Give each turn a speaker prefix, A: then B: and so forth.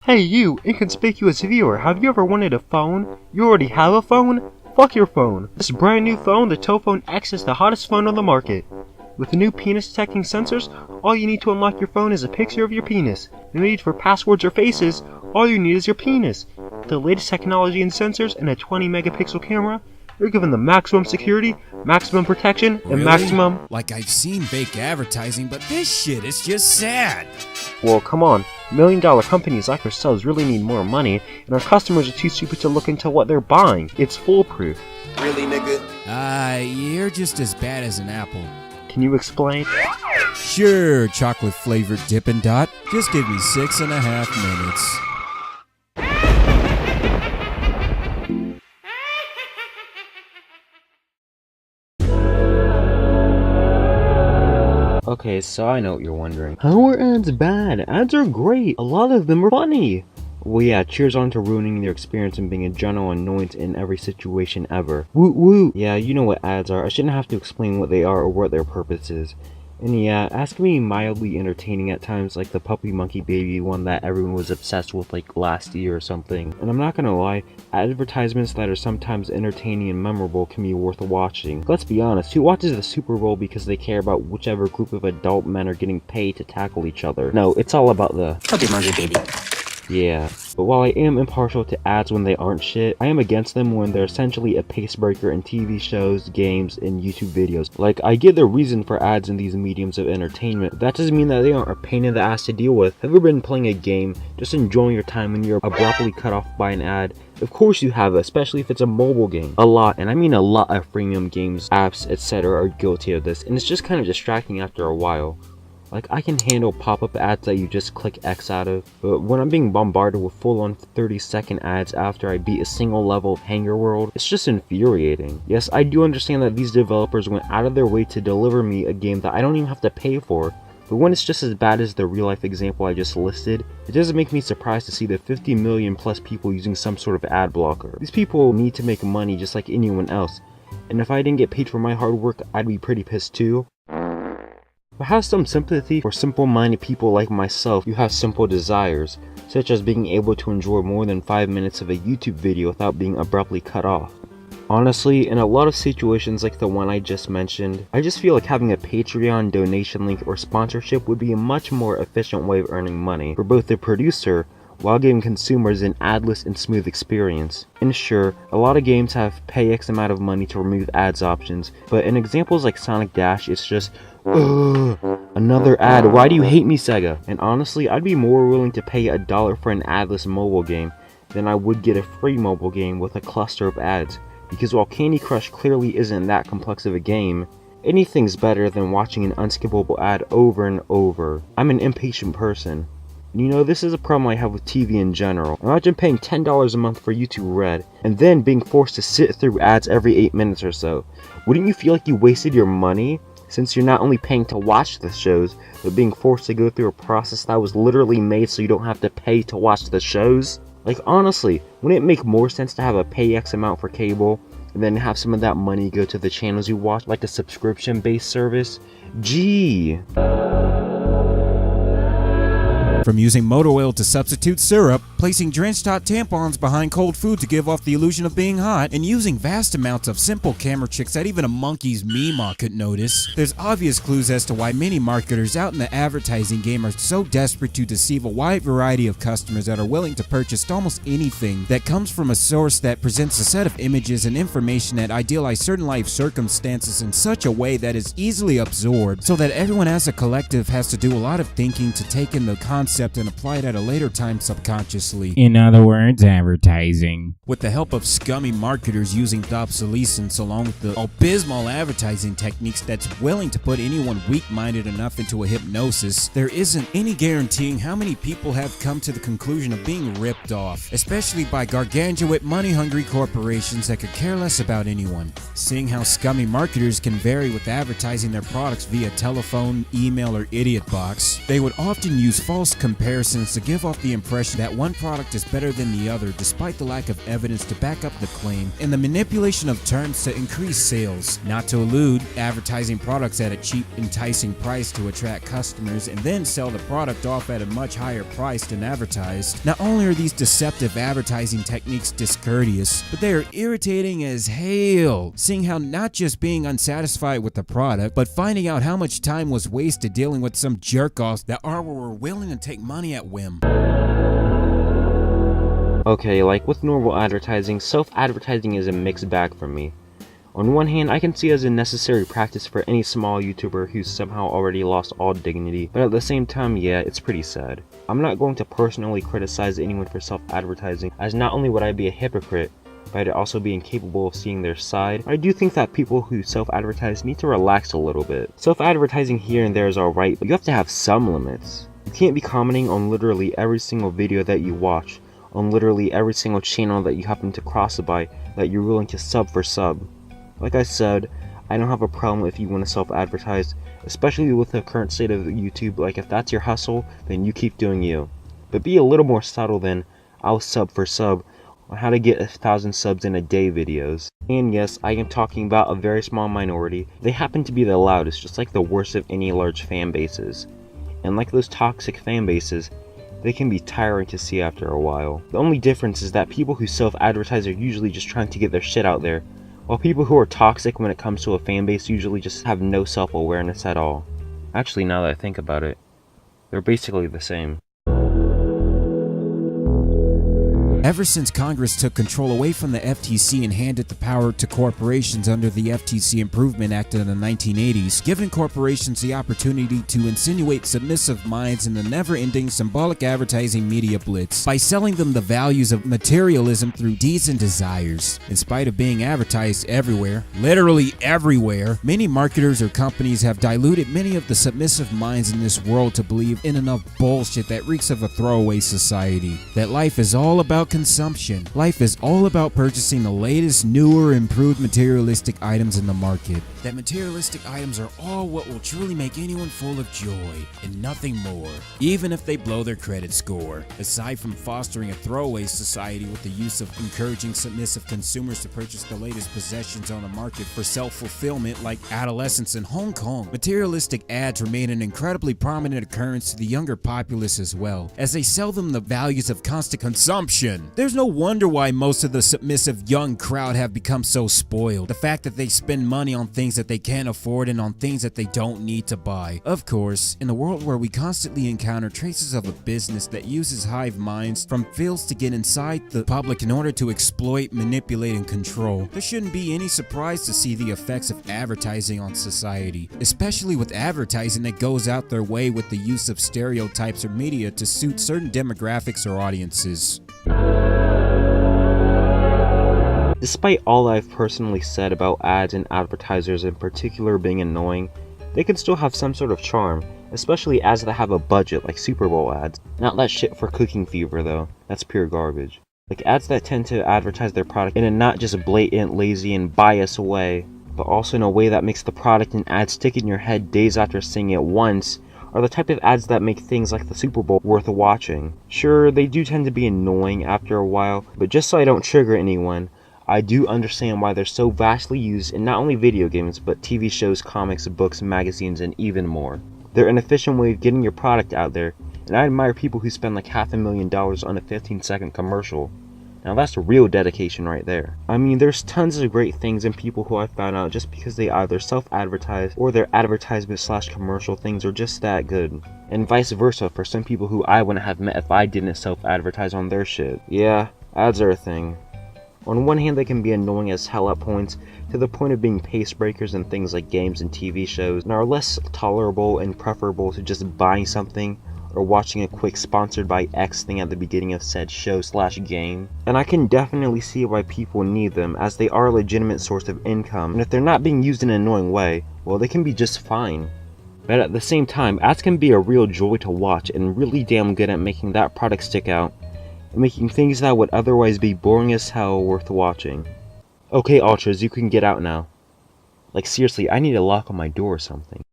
A: Hey you, inconspicuous viewer, have you ever wanted a phone? You already have a phone? Fuck your phone. This brand new phone, the Tophone X, is the hottest phone on the market. With new penis detecting sensors, all you need to unlock your phone is a picture of your penis. No need for passwords or faces, all you need is your penis. With the latest technology and sensors and a 20 megapixel camera, you're given the maximum security, maximum protection, and maximum...
B: Like I've seen fake advertising, but this shit is just sad.
A: Well, come on. $1 million companies like ourselves really need more money, and our customers are too stupid to look into what they're buying. It's foolproof.
C: Really, nigga?
B: You're just as bad as an apple.
A: Can you explain?
B: Sure, chocolate flavored Dippin' Dot. Just give me 6.5 minutes.
A: Okay, so I know what you're wondering. How are ads bad? Ads are great. A lot of them are funny. Well, yeah, cheers on to ruining their experience and being a general annoyance in every situation ever. Woot woot! Yeah, you know what ads are. I shouldn't have to explain what they are or what their purpose is. And yeah, ads can be mildly entertaining at times, like the Puppy Monkey Baby one that everyone was obsessed with like last year or something. And I'm not gonna lie, advertisements that are sometimes entertaining and memorable can be worth watching. Let's be honest, who watches the Super Bowl because they care about whichever group of adult men are getting paid to tackle each other? No, it's all about the
C: Puppy Monkey Baby.
A: Yeah, but while I am impartial to ads when they aren't shit, I am against them when they're essentially a pacebreaker in TV shows, games, and YouTube videos. Like, I get the reason for ads in these mediums of entertainment, but that doesn't mean that they aren't a pain in the ass to deal with. Have you ever been playing a game, just enjoying your time, and you're abruptly cut off by an ad? Of course you have, especially if it's a mobile game. A lot, and I mean a lot of freemium games, apps, etc. are guilty of this, and it's just kind of distracting after a while. Like, I can handle pop-up ads that you just click X out of, but when I'm being bombarded with full-on 30-second ads after I beat a single level of Hanger World, it's just infuriating. Yes, I do understand that these developers went out of their way to deliver me a game that I don't even have to pay for, but when it's just as bad as the real-life example I just listed, it doesn't make me surprised to see the 50 million plus people using some sort of ad blocker. These people need to make money just like anyone else, and if I didn't get paid for my hard work, I'd be pretty pissed too. But have some sympathy for simple-minded people like myself who have simple desires, such as being able to enjoy more than 5 minutes of a YouTube video without being abruptly cut off. Honestly, in a lot of situations like the one I just mentioned, I just feel like having a Patreon donation link or sponsorship would be a much more efficient way of earning money for both the producer, while giving consumers an adless and smooth experience. And sure, a lot of games have pay X amount of money to remove ads options, but in examples like Sonic Dash, it's just, ugh, another ad, why do you hate me, Sega? And honestly, I'd be more willing to pay $1 for an adless mobile game than I would get a free mobile game with a cluster of ads, because while Candy Crush clearly isn't that complex of a game, anything's better than watching an unskippable ad over and over. I'm an impatient person. You know, this is a problem I have with TV in general. Imagine paying $10 a month for YouTube Red, and then being forced to sit through ads every 8 minutes or so. Wouldn't you feel like you wasted your money? Since you're not only paying to watch the shows, but being forced to go through a process that was literally made so you don't have to pay to watch the shows? Like, honestly, wouldn't it make more sense to have a pay X amount for cable, and then have some of that money go to the channels you watch, like a subscription-based service? Gee.
B: From using motor oil to substitute syrup, placing drenched hot tampons behind cold food to give off the illusion of being hot, and using vast amounts of simple camera tricks that even a monkey's meemaw could notice, there's obvious clues as to why many marketers out in the advertising game are so desperate to deceive a wide variety of customers that are willing to purchase almost anything that comes from a source that presents a set of images and information that idealize certain life circumstances in such a way that is easily absorbed, so that everyone as a collective has to do a lot of thinking to take in the concept and apply it at a later time subconsciously.
D: In other words, advertising.
B: With the help of scummy marketers using obsolescence along with the abysmal advertising techniques that's willing to put anyone weak-minded enough into a hypnosis, there isn't any guaranteeing how many people have come to the conclusion of being ripped off, especially by gargantuan money-hungry corporations that could care less about anyone. Seeing how scummy marketers can vary with advertising their products via telephone, email, or idiot box, they would often use false comparisons to give off the impression that one product is better than the other despite the lack of evidence to back up the claim, and the manipulation of terms to increase sales. Not to allude advertising products at a cheap, enticing price to attract customers and then sell the product off at a much higher price than advertised. Not only are these deceptive advertising techniques discourteous, but they are irritating as hell, seeing how not just being unsatisfied with the product, but finding out how much time was wasted dealing with some jerk-offs that were willing to take money at whim.
A: Okay, like with normal advertising, self-advertising is a mixed bag for me. On one hand, I can see it as a necessary practice for any small YouTuber who's somehow already lost all dignity, but at the same time, yeah, it's pretty sad. I'm not going to personally criticize anyone for self-advertising, as not only would I be a hypocrite, but I'd also be incapable of seeing their side. I do think that people who self-advertise need to relax a little bit. Self-advertising here and there is alright, but you have to have some limits. You can't be commenting on literally every single video that you watch, on literally every single channel that you happen to cross by that you're willing to sub for sub. Like I said, I don't have a problem if you want to self-advertise, especially with the current state of YouTube. Like, if that's your hustle, then you keep doing you. But be a little more subtle than I'll sub for sub on how to get 1,000 subs in a day videos. And yes, I am talking about a very small minority. They happen to be the loudest, just like the worst of any large fan bases. And like those toxic fan bases, they can be tiring to see after a while. The only difference is that people who self-advertise are usually just trying to get their shit out there, while people who are toxic when it comes to a fan base usually just have no self-awareness at all. Actually, now that I think about it, they're basically the same.
B: Ever since Congress took control away from the FTC and handed the power to corporations under the FTC Improvement Act in the 1980s, giving corporations the opportunity to insinuate submissive minds in the never-ending symbolic advertising media blitz by selling them the values of materialism through deeds and desires. In spite of being advertised everywhere, literally everywhere, many marketers or companies have diluted many of the submissive minds in this world to believe in enough bullshit that reeks of a throwaway society. That life is all about consumption. Life is all about purchasing the latest, newer, improved materialistic items in the market. That materialistic items are all what will truly make anyone full of joy, and nothing more, even if they blow their credit score. Aside from fostering a throwaway society with the use of encouraging submissive consumers to purchase the latest possessions on the market for self-fulfillment like adolescents in Hong Kong, materialistic ads remain an incredibly prominent occurrence to the younger populace as well, as they sell them the values of constant consumption. There's no wonder why most of the submissive young crowd have become so spoiled. The fact that they spend money on things that they can't afford and on things that they don't need to buy. Of course, in a world where we constantly encounter traces of a business that uses hive minds from fields to get inside the public in order to exploit, manipulate, and control, there shouldn't be any surprise to see the effects of advertising on society, especially with advertising that goes out their way with the use of stereotypes or media to suit certain demographics or audiences.
A: Despite all I've personally said about ads and advertisers in particular being annoying, they can still have some sort of charm, especially ads that have a budget like Super Bowl ads. Not that shit for cooking fever though, that's pure garbage. Like ads that tend to advertise their product in a not just blatant, lazy, and biased way, but also in a way that makes the product and ad stick in your head days after seeing it once, are the type of ads that make things like the Super Bowl worth watching. Sure, they do tend to be annoying after a while, but just so I don't trigger anyone, I do understand why they're so vastly used in not only video games, but TV shows, comics, books, magazines, and even more. They're an efficient way of getting your product out there, and I admire people who spend like $500,000 on a 15-second commercial. Now that's real dedication right there. I mean, there's tons of great things in people who I found out just because they either self-advertise or their advertisement/commercial things are just that good. And vice versa for some people who I wouldn't have met if I didn't self-advertise on their shit. Yeah, ads are a thing. On one hand, they can be annoying as hell at points, to the point of being pace breakers in things like games and TV shows, and are less tolerable and preferable to just buying something or watching a quick sponsored by X thing at the beginning of said show/game. And I can definitely see why people need them, as they are a legitimate source of income, and if they're not being used in an annoying way, well, they can be just fine. But at the same time, ads can be a real joy to watch and really damn good at making that product stick out, and making things that would otherwise be boring as hell worth watching. Okay, Ultraz, you can get out now. Like seriously, I need a lock on my door or something.